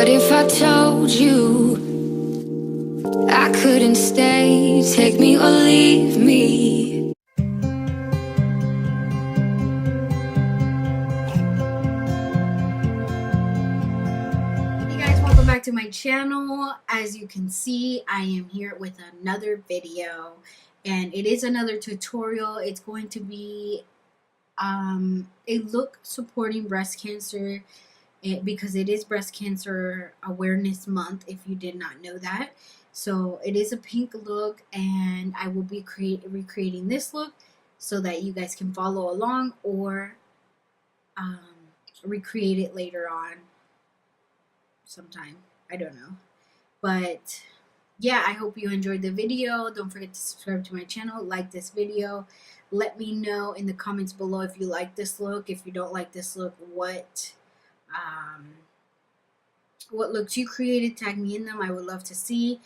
What if I told you I couldn't stay? Take me or leave me. Hey guys, welcome back to my channel. As you can see, I am here with another video, and it is another tutorial. It's going to be a look supporting breast cancer, because it is Breast Cancer Awareness Month, if you did not know that. So it is a pink look, and I will be recreating this look so that you guys can follow along, or recreate it later on sometime. I don't know. But yeah, I hope you enjoyed the video. Don't forget to subscribe to my channel, like this video. Let me know in the comments below if you like this look. If you don't like this look, what looks you created, tag me in them. I would love to see.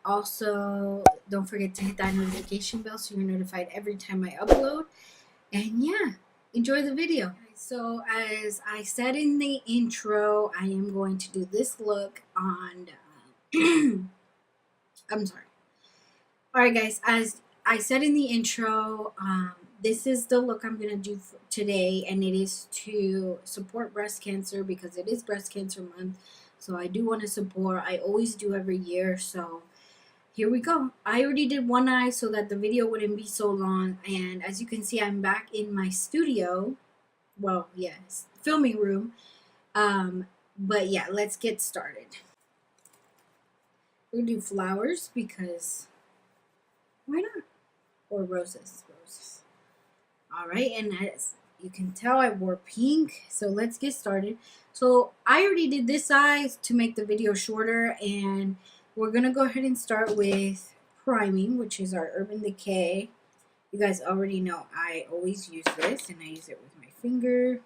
Also, don't forget to hit that notification bell so you're notified every time I upload. And yeah, enjoy the video. So as I said in the intro, I am going to do this look on I'm sorry. Alright guys, as I said in the intro, this is the look I'm going to do for today, and it is to support breast cancer because it is Breast Cancer Month. So I do want to support. I always do every year. So here we go. I already did one eye so that the video wouldn't be so long. And as you can see, I'm back in my studio. Well, yes, filming room. But yeah, let's get started. We'll do flowers because why not? Or roses. Alright, and as you can tell, I wore pink. So let's get started. So I already did this size to make the video shorter, and we're going to go ahead and start with priming, which is our Urban Decay. You guys already know I always use this, and I use it with my finger.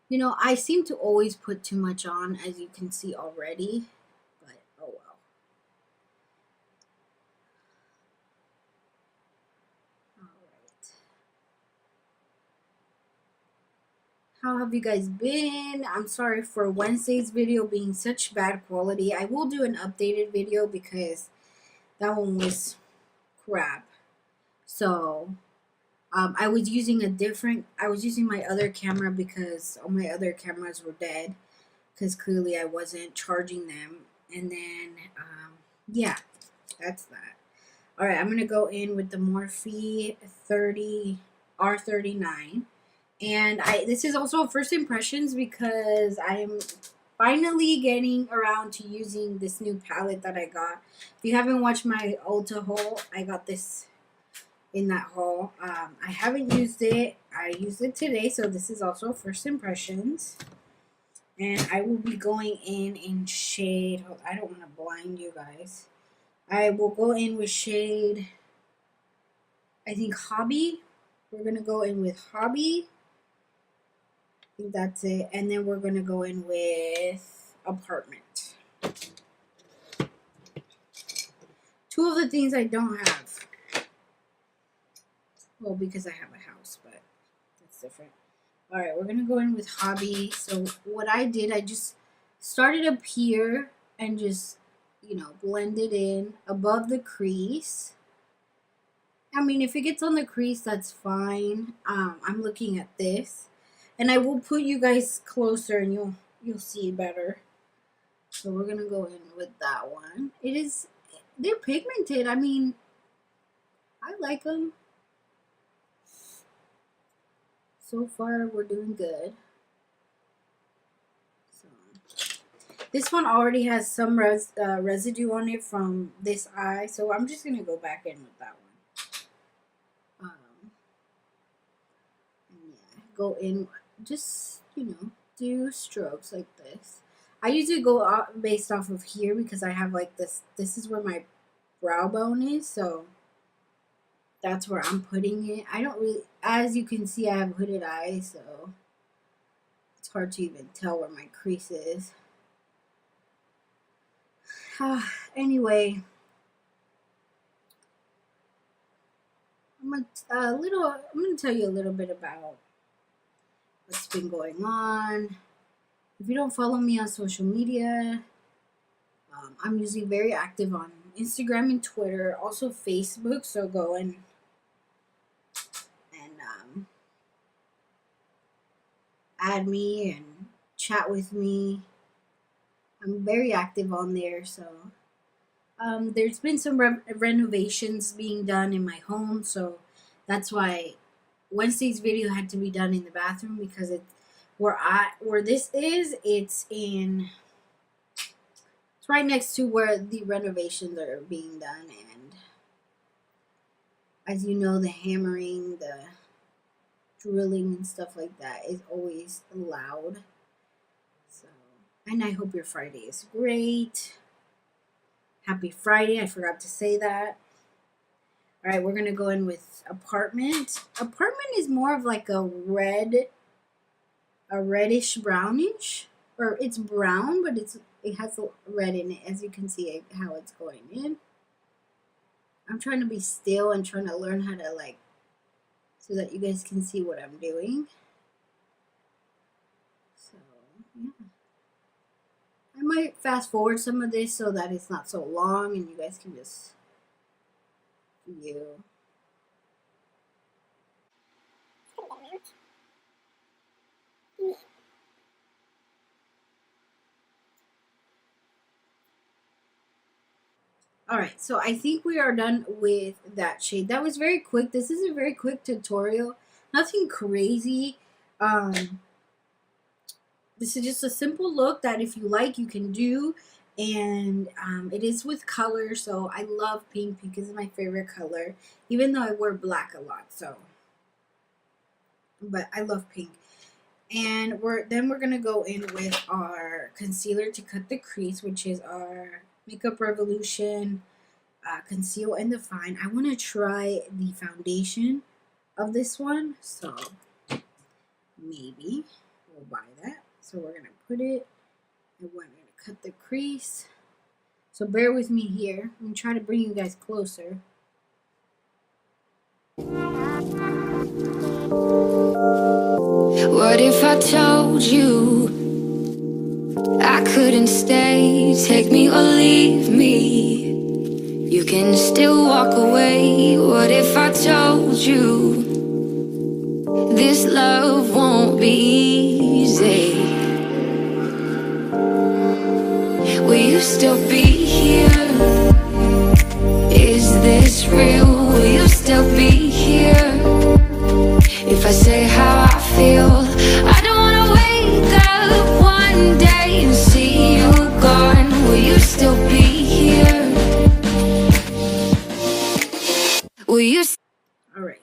You know, I seem to always put too much on, as you can see already, but oh well. How have you guys been? I'm sorry for Wednesday's video being such bad quality. I will do an updated video because that one was crap. So I was using my other camera because all my other cameras were dead, because clearly I wasn't charging them. And then yeah, that's that. All right, I'm gonna go in with the Morphe 30 R39. And this is also first impressions because I'm finally getting around to using this new palette that I got. If you haven't watched my Ulta haul, I got this in that haul. I haven't used it. I used it today, so this is also first impressions. And I will be going in shade. Oh, I don't want to blind you guys. I will go in with shade, I think Hobby. We're going to go in with Hobby. I think that's it. And then we're going to go in with Apartment. Two of the things I don't have. Well, because I have a house, but that's different. Alright, we're going to go in with Hobby. So what I did, I just started up here and just, you know, blended in above the crease. I mean, if it gets on the crease, that's fine. I'm looking at this. And I will put you guys closer and you'll see better. So we're going to go in with that one. They're pigmented. I mean, I like them. So far, we're doing good. So this one already has some residue on it from this eye. So I'm just going to go back in with that one. And yeah, go in. Just, you know, do strokes like this. I usually go based off of here because I have like this. This is where my brow bone is, so that's where I'm putting it. I don't really, as you can see, I have hooded eyes, so it's hard to even tell where my crease is. Anyway, I'm gonna tell you a little bit about what's been going on. If you don't follow me on social media, I'm usually very active on Instagram and Twitter, also Facebook. So go and add me and chat with me. I'm very active on there. So there's been some renovations being done in my home, so that's why Wednesday's video had to be done in the bathroom because it's where this is. It's right next to where the renovations are being done, and as you know, the hammering, the drilling, and stuff like that is always loud. So, and I hope your Friday is great. Happy Friday! I forgot to say that. All right, we're gonna go in with Apartment. Apartment is more of like a reddish brownish, or it's brown, but it has a red in it, as you can see how it's going in. I'm trying to be still and trying to learn how to so that you guys can see what I'm doing. So yeah, I might fast forward some of this so that it's not so long and you guys can just view. Alright, so I think we are done with that shade. That was very quick. This is a very quick tutorial. Nothing crazy. This is just a simple look that if you like, you can do. And it is with color, so I love pink. Pink is my favorite color, even though I wear black a lot. So, but I love pink. And we're gonna go in with our concealer to cut the crease, which is our Makeup Revolution Conceal and Define. I want to try the foundation of this one, so maybe we'll buy that. So we're gonna put it, and we're gonna cut the crease. So bear with me here. I'm gonna try to bring you guys closer. What if I told you I couldn't stay? Take me or leave me. You can still walk away. What if I told you this love won't be easy? Will you still be here? Is this real? Will you still be here? If I say how I feel, I don't wanna wake up one day and see you gone. Will you still be here? Will you? Alright,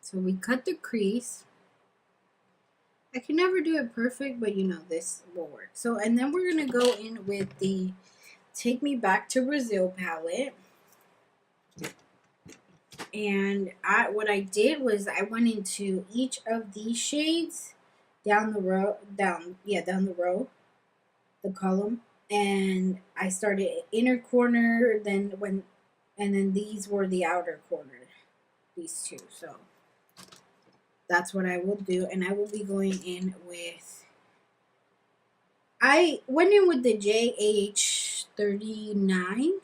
so we cut the crease. I can never do it perfect, but you know this will work. So, and then we're gonna go in with the Take Me Back to Brazil palette. And what I did was I went into each of these shades down the row, the column, and I started inner corner, and then these were the outer corner, these two. So that's what I will do, and I will be going in with. I went in with the JH39,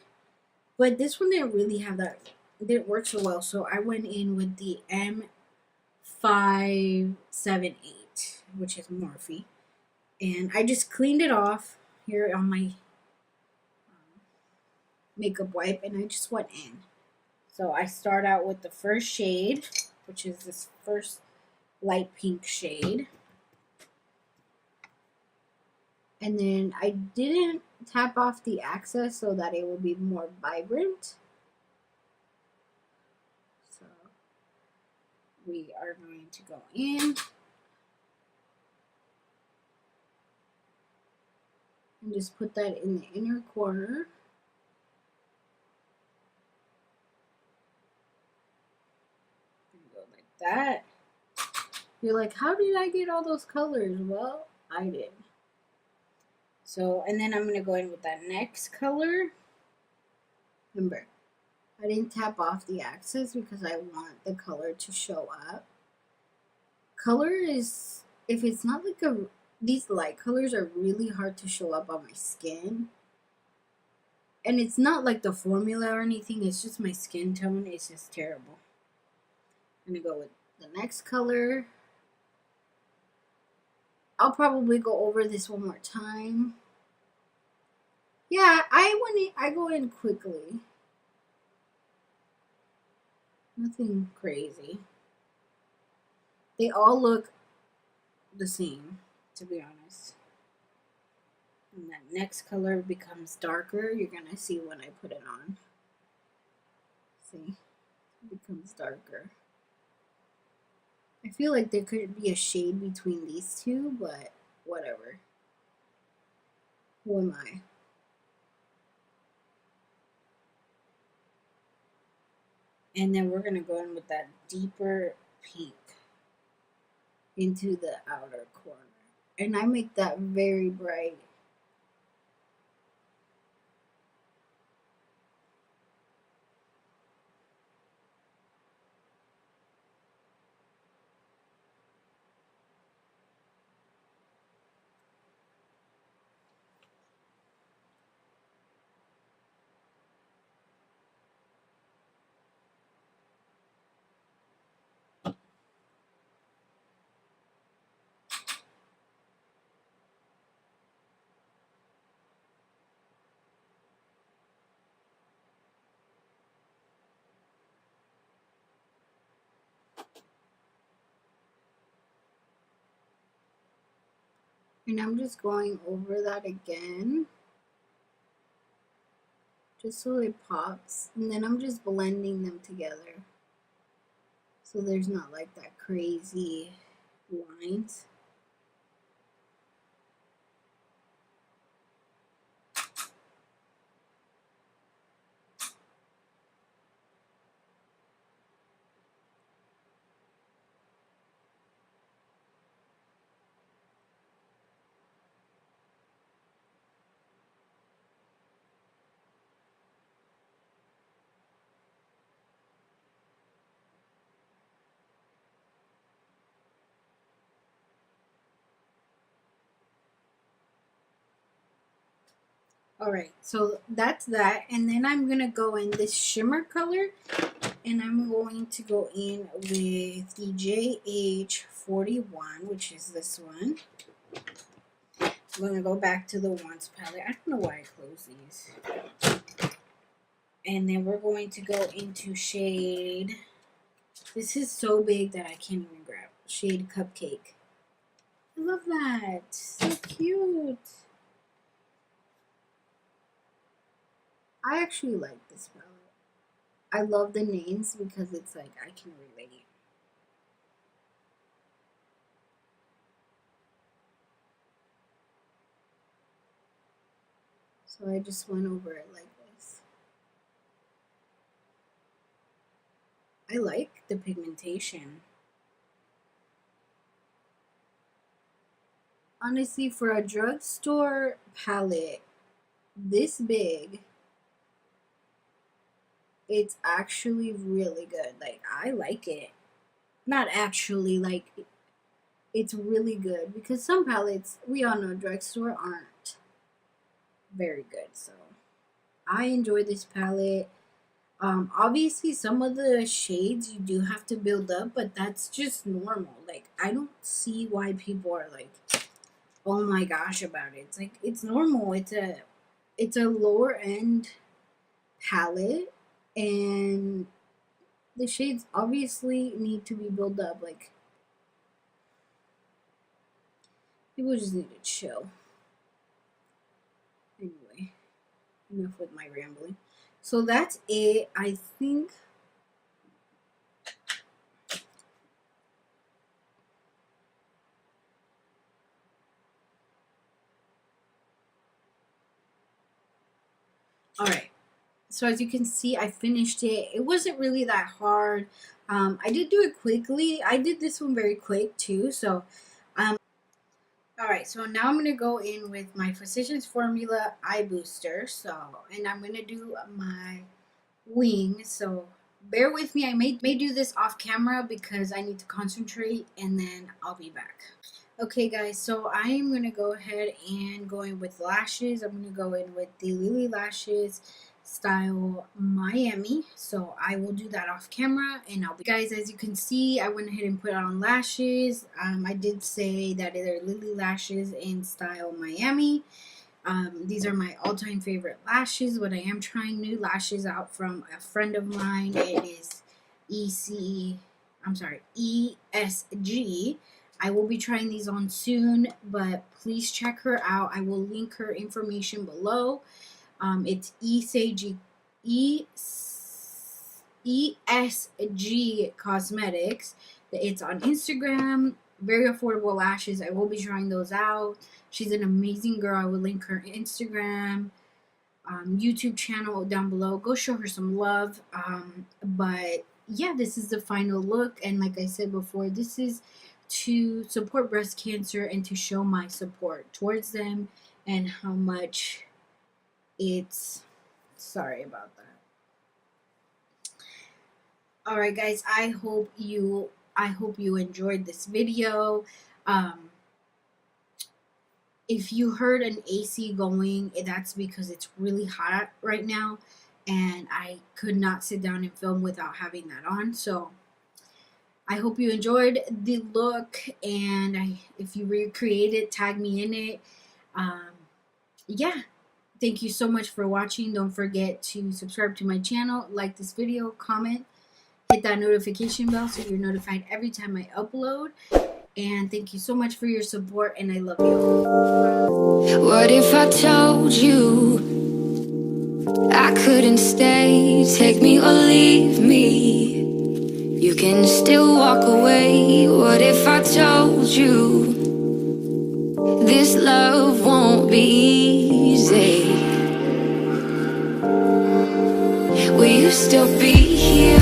but this one didn't really have that. It didn't work so well, so I went in with the M578, which is Morphe, and I just cleaned it off here on my makeup wipe, and I just went in. So I start out with the first shade, which is this first light pink shade, and then I didn't tap off the access so that it would be more vibrant. We are going to go in and just put that in the inner corner. Go like that. You're like, how did I get all those colors? Well, I did. So, and then I'm going to go in with that next color. Remember, I didn't tap off the access because I want the color to show up. Color is, if it's not like these light colors are really hard to show up on my skin. And it's not like the formula or anything, it's just my skin tone. It's just terrible. I'm gonna go with the next color. I'll probably go over this one more time. Yeah, I go in quickly. Nothing crazy. They all look the same, to be honest. And that next color becomes darker. You're gonna see when I put it on. See, it becomes darker. I feel like there could be a shade between these two, but whatever. Who am I? And then we're gonna go in with that deeper pink into the outer corner. And I make that very bright. And I'm just going over that again, just so it pops. And then I'm just blending them together, so there's not like that crazy lines. Alright, so that's that. And then I'm going to go in this shimmer color. And I'm going to go in with the JH41, which is this one. I'm going to go back to the Once palette. I don't know why I closed these. And then we're going to go into shade... This is so big that I can't even grab. Shade Cupcake. I love that. So cute. I actually like this palette. I love the names because it's like I can relate. So I just went over it like this. I like the pigmentation. Honestly, for a drugstore palette this big, it's actually really good. Like, I like it. Not actually, like, it's really good. Because some palettes, we all know, drugstore aren't very good. So, I enjoy this palette. Obviously, some of the shades you do have to build up, but that's just normal. Like, I don't see why people are like, oh my gosh about it. It's like, it's normal. It's a lower end palette. And the shades obviously need to be built up. Like, people just need to chill. Anyway, enough with my rambling. So that's it. I think all right. So as you can see, I finished it. It wasn't really that hard. I did do it quickly. I did this one very quick too. So, all right. So now I'm gonna go in with my Physicians Formula Eye Booster. So, and I'm gonna do my wing. So bear with me. I may do this off camera because I need to concentrate, and then I'll be back. Okay guys, so I am going to go ahead and go in with lashes. I'm going to go in with the Lilly Lashes style Miami. So I will do that off camera, and I'll be guys. As you can see, I went ahead and put on lashes. I did say that they're Lilly Lashes in style Miami. These are my all-time favorite lashes, but I am trying new lashes out from a friend of mine. It is ESG. I will be trying these on soon, but please check her out. I will link her information below. It's ESG Cosmetics. It's on Instagram. Very affordable lashes. I will be trying those out. She's an amazing girl. I will link her Instagram, YouTube channel down below. Go show her some love. But yeah, this is the final look, and like I said before, this is to support breast cancer and to show my support towards them and how much it's, sorry about that. All right guys, I hope you enjoyed this video. If you heard an AC going, that's because it's really hot right now, and I could not sit down and film without having that on. So I hope you enjoyed the look, and if you recreate it, tag me in it. Yeah, thank you so much for watching. Don't forget to subscribe to my channel, like this video, comment, hit that notification bell so you're notified every time I upload. And thank you so much for your support, and I love you all. What if I told you I couldn't stay? Take me or leave me, you can still walk away. What if I told you this love won't be easy? Will you still be here?